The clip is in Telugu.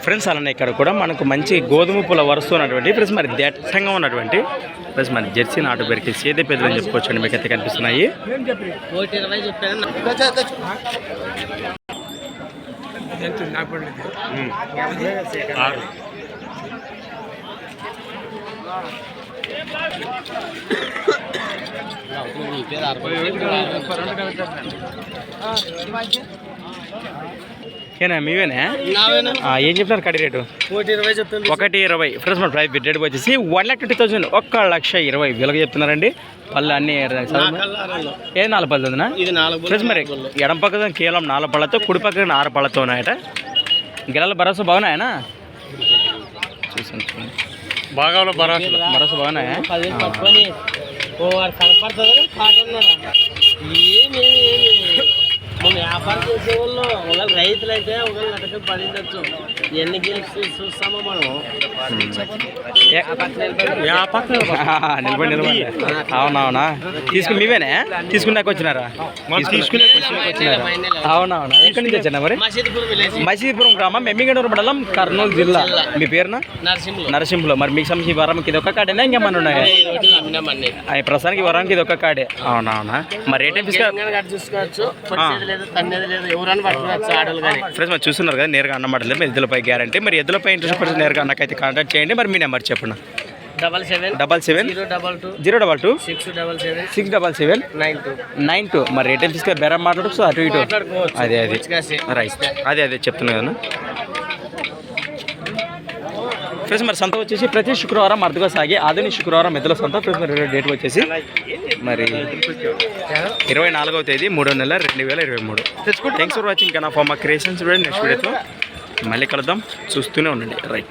ఫ్రెండ్స్ అలానే ఇక్కడ కూడా మనకు మంచి గోధుమ పూల వరుస ఉన్నటువంటి ఫ్రెండ్స్ మరి దట్టంగా ఉన్నటువంటి ఫ్రెండ్స్ మరి జెర్సీ నాటు పేరుకి సేదే పెద్దలు అని చెప్పుకోవచ్చు అండి. మీకు అయితే కనిపిస్తున్నాయి. ఏనా మీవేనా? ఏం చెప్తున్నారు కడి రేటు? 1,20 ఫ్రెండ్స్ మన ప్రైస్ రేట్ వచ్చేసి 1,20,000 1,20,000 చెప్తున్నారండి. పళ్ళు అన్ని ఏది 4 పళ్ళునా ఫ్రెండ్స్? మరి ఎడం పక్కన కేవలం 4 పళ్ళతో, కుడి పక్కన 6 పళ్ళతో ఉన్నాయట. గిలాల భరోసా బాగున్నాయనా? చూసాను బాగా భరోసా బాగున్నాయా? వ్యాపారం చేసే వాళ్ళు ఒకవేళ రైతులు అయితే ఒకవేళ నటక పడించచ్చు. ఎన్ని గెలిచి చూస్తామో మనం నిలబడి అవునవునా? తీసుకుని మీవేనా తీసుకున్నాక వచ్చినారా? అవునవునా? ఎక్కడి నుంచి వచ్చారా మరి? మసీదుపురం గ్రామం, ఎమ్మిగనూరు మండలం, కర్నూలు జిల్లా. మీ పేరున? నరసింహులో. మరి మీకు సంబంధించి వారానికి ఇది ఒక్క కాడేనా ఇంకేమన్నా ఉన్నాయా? ప్రస్తుతానికి వారానికి ఇది ఒక్క కాడే. అవునవునా? మరి రేట్ చూసుకోవచ్చు. ఫ్రెండ్స్ మరి చూస్తున్నారు కదా, నేరుగా అన్నమాట లేదు. ఎద్దులపై గ్యారంటీ. మరి ఎద్దులపై ఇంట్రెస్ట్ పడితే నేరుగా అన్నకైతే కాంటాక్ట్ చేయండి. మరి మీ నెంబర్ చెప్పండి. 77 677 92. మరి రేట్ తీసుకొని బేరం మాట్లాడచ్చు అటు ఇటు. అదే రైట్, అదే చెప్తున్నా కదా ఫ్రెండ్స్. మరి సంత వచ్చేసి ప్రతి శుక్రవారం అరుదుగా సాగి ఆధునిక శుక్రవారం ఎద్దుల సంత. ఫ్రెండ్స్ మరి డేట్ వచ్చేసి మరి 24వ తేదీ 3వ నెల 2023. థ్యాంక్స్ ఫర్ వాచింగ్ కన్నా ఫర్ మా క్రియేషన్స్. నెక్స్ట్ వీడియోతో మళ్ళీ కలుద్దాం. చూస్తూనే ఉండండి. రైట్.